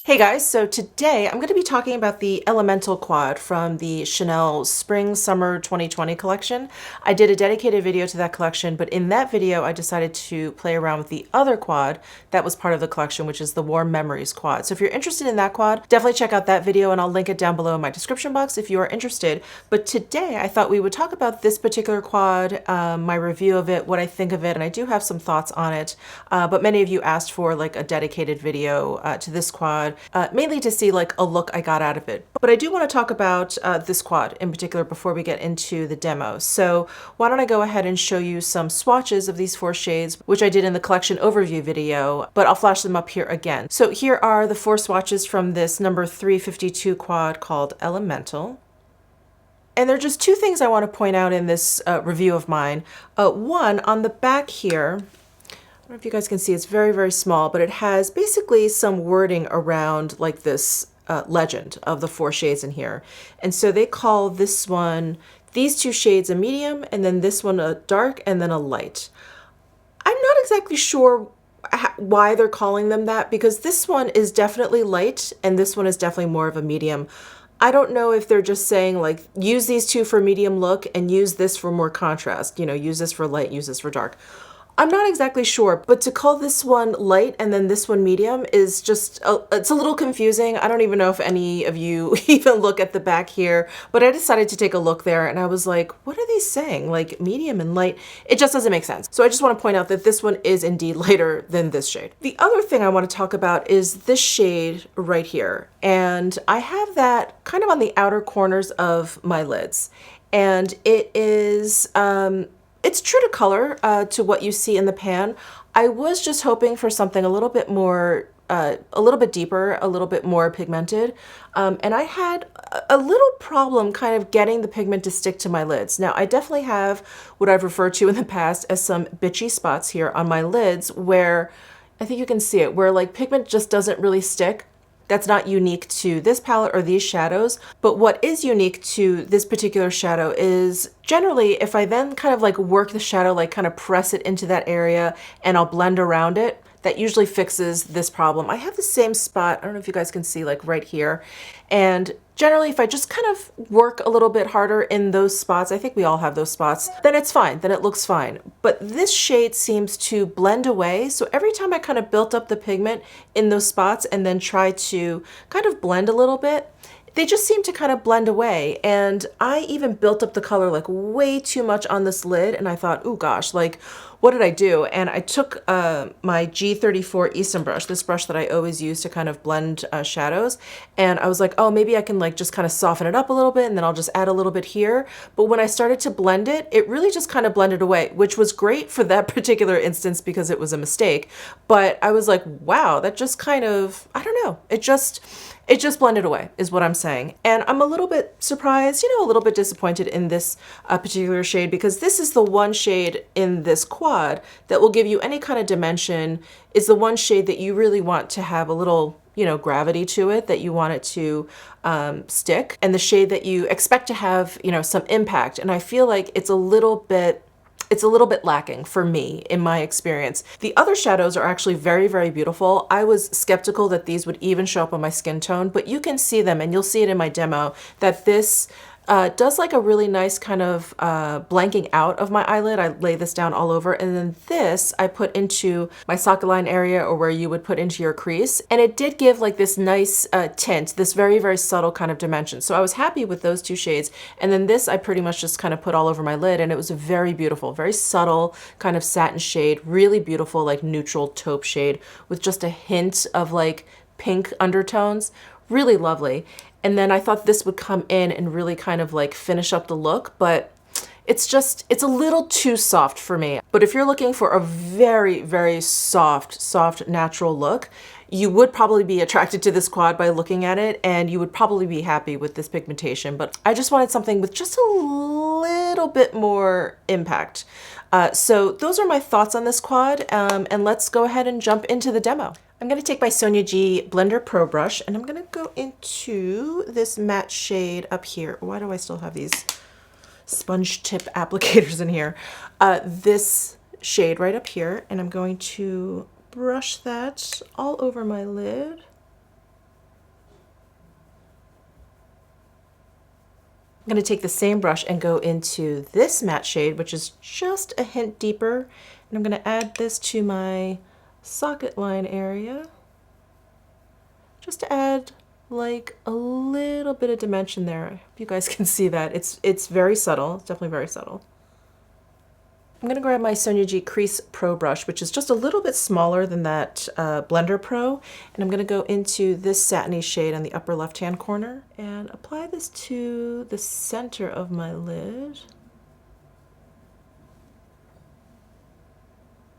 Hey guys, so today I'm going to be talking about the Elemental Quad from the Chanel Spring Summer 2020 collection. I did a dedicated video to that collection, but in that video I decided to play around with the other quad that was part of the collection, which is the Warm Memories quad. So if you're interested in that quad, definitely check out that video and I'll link it down below in my description box if you are interested. But today I thought we would talk about this particular quad, my review of it, what I think of it, and I do have some thoughts on it. But many of you asked for like a dedicated video to this quad. Mainly to see like a look I got out of it. But I do want to talk about this quad in particular before we get into the demo. So why don't I go ahead and show you some swatches of these 4 shades, which I did in the collection overview video, but I'll flash them up here again. So here are the 4 swatches from this number 352 quad called Elemental. And there are just 2 things I want to point out in this review of mine. One, on the back here, I don't know if you guys can see, it's very, very small, but it has basically some wording around like this legend of the 4 shades in here. And so they call this one, these 2 shades a medium, and then this one a dark, and then a light. I'm not exactly sure why they're calling them that, because this one is definitely light, and this one is definitely more of a medium. I don't know if they're just saying like, use these 2 for medium look, and use this for more contrast, you know, use this for light, use this for dark. I'm not exactly sure, but to call this one light and then this one medium is just, it's a little confusing. I don't even know if any of you even look at the back here, but I decided to take a look there and I was like, what are they saying? Like medium and light? It just doesn't make sense. So I just want to point out that this one is indeed lighter than this shade. The other thing I want to talk about is this shade right here. And I have that kind of on the outer corners of my lids. And it is, it's true to color to what you see in the pan. I was just hoping for something a little bit more, a little bit deeper, a little bit more pigmented. And I had a little problem kind of getting the pigment to stick to my lids. Now, I definitely have what I've referred to in the past as some bitchy spots here on my lids where, I think you can see it, where like pigment just doesn't really stick. That's not unique to this palette or these shadows, but what is unique to this particular shadow is generally if I then kind of like work the shadow, like kind of press it into that area and I'll blend around it, that usually fixes this problem. I have the same spot, I don't know if you guys can see, like right here. And generally if I just kind of work a little bit harder in those spots, I think we all have those spots, then it's fine, then it looks fine. But this shade seems to blend away. So every time I kind of built up the pigment in those spots and then try to kind of blend a little bit, they just seem to kind of blend away. And I even built up the color like way too much on this lid. And I thought, oh gosh, like what did I do? And I took my G34 Easton brush, this brush that I always use to kind of blend shadows. And I was like, oh, maybe I can like just kind of soften it up a little bit and then I'll just add a little bit here. But when I started to blend it, it really just kind of blended away, which was great for that particular instance because it was a mistake. But I was like, wow, that just kind of, I don't know, it just blended away is what I'm saying. And I'm a little bit surprised, you know, a little bit disappointed in this particular shade because this is the one shade in this quad that will give you any kind of dimension, is the one shade that you really want to have a little, you know, gravity to it, that you want it to stick, and the shade that you expect to have, you know, some impact. And I feel like it's a little bit lacking for me in my experience. The other shadows are actually very, very beautiful. I was skeptical that these would even show up on my skin tone, but you can see them and you'll see it in my demo that this does like a really nice kind of blanking out of my eyelid. I lay this down all over, and then this I put into my socket line area, or where you would put into your crease. And it did give like this nice tint, this very, very subtle kind of dimension. So I was happy with those 2 shades. And then this I pretty much just kind of put all over my lid, and it was a very beautiful, very subtle kind of satin shade, really beautiful, like neutral taupe shade with just a hint of like pink undertones, really lovely. And then I thought this would come in and really kind of like finish up the look, but it's a little too soft for me. But if you're looking for a very, very soft, natural look, you would probably be attracted to this quad by looking at it, and you would probably be happy with this pigmentation. But I just wanted something with just a little bit more impact. So those are my thoughts on this quad, and let's go ahead and jump into the demo. I'm going to take my Sonia G Blender Pro Brush, and I'm going to go into this matte shade up here. Why do I still have these sponge tip applicators in here? This shade right up here, and I'm going to brush that all over my lid. I'm going to take the same brush and go into this matte shade, which is just a hint deeper. And I'm going to add this to my socket line area, just to add like a little bit of dimension there. I hope you guys can see that. It's very subtle. It's definitely very subtle. I'm going to grab my Sonia G Crease Pro Brush, which is just a little bit smaller than that Blender Pro, and I'm going to go into this satiny shade on the upper left-hand corner and apply this to the center of my lid,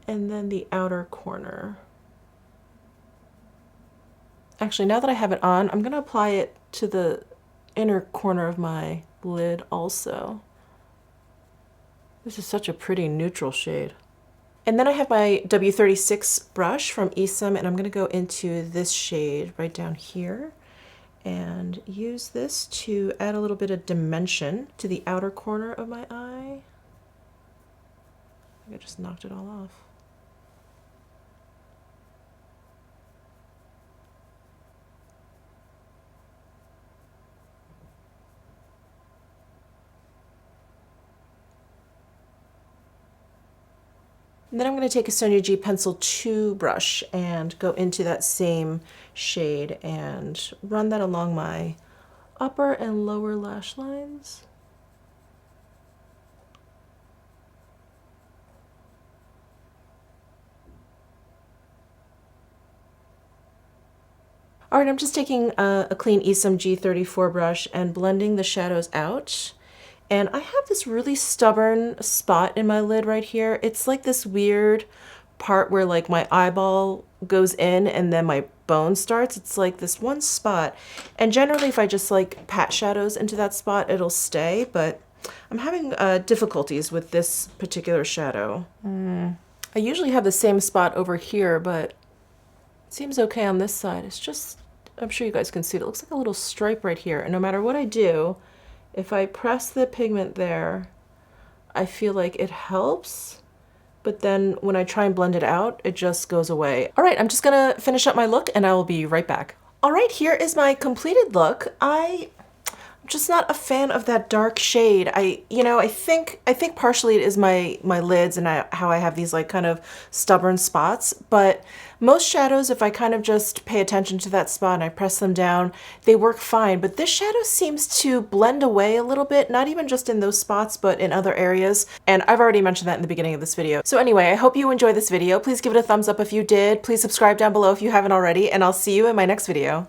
and then the outer corner. Actually, now that I have it on, I'm going to apply it to the inner corner of my lid also. This is such a pretty neutral shade. And then I have my W36 brush from Esom, and I'm going to go into this shade right down here and use this to add a little bit of dimension to the outer corner of my eye. I think I just knocked it all off. And then I'm going to take a Sonia G Pencil 2 brush and go into that same shade and run that along my upper and lower lash lines. All right, I'm just taking a clean Esom G34 brush and blending the shadows out. And I have this really stubborn spot in my lid right here. It's like this weird part where like my eyeball goes in and then my bone starts. It's like this one spot. And generally if I just like pat shadows into that spot, it'll stay, but I'm having difficulties with this particular shadow. I usually have the same spot over here, but it seems okay on this side. It's just, I'm sure you guys can see it. It looks like a little stripe right here. And no matter what I do, if I press the pigment there, I feel like it helps, but then when I try and blend it out, it just goes away. All right, I'm just gonna finish up my look and I will be right back. All right, here is my completed look. I'm just not a fan of that dark shade. I think partially it is my lids and how I have these like kind of stubborn spots, but most shadows, if I kind of just pay attention to that spot and I press them down, they work fine. But this shadow seems to blend away a little bit, not even just in those spots, but in other areas. And I've already mentioned that in the beginning of this video. So anyway, I hope you enjoyed this video. Please give it a thumbs up if you did. Please subscribe down below if you haven't already, and I'll see you in my next video.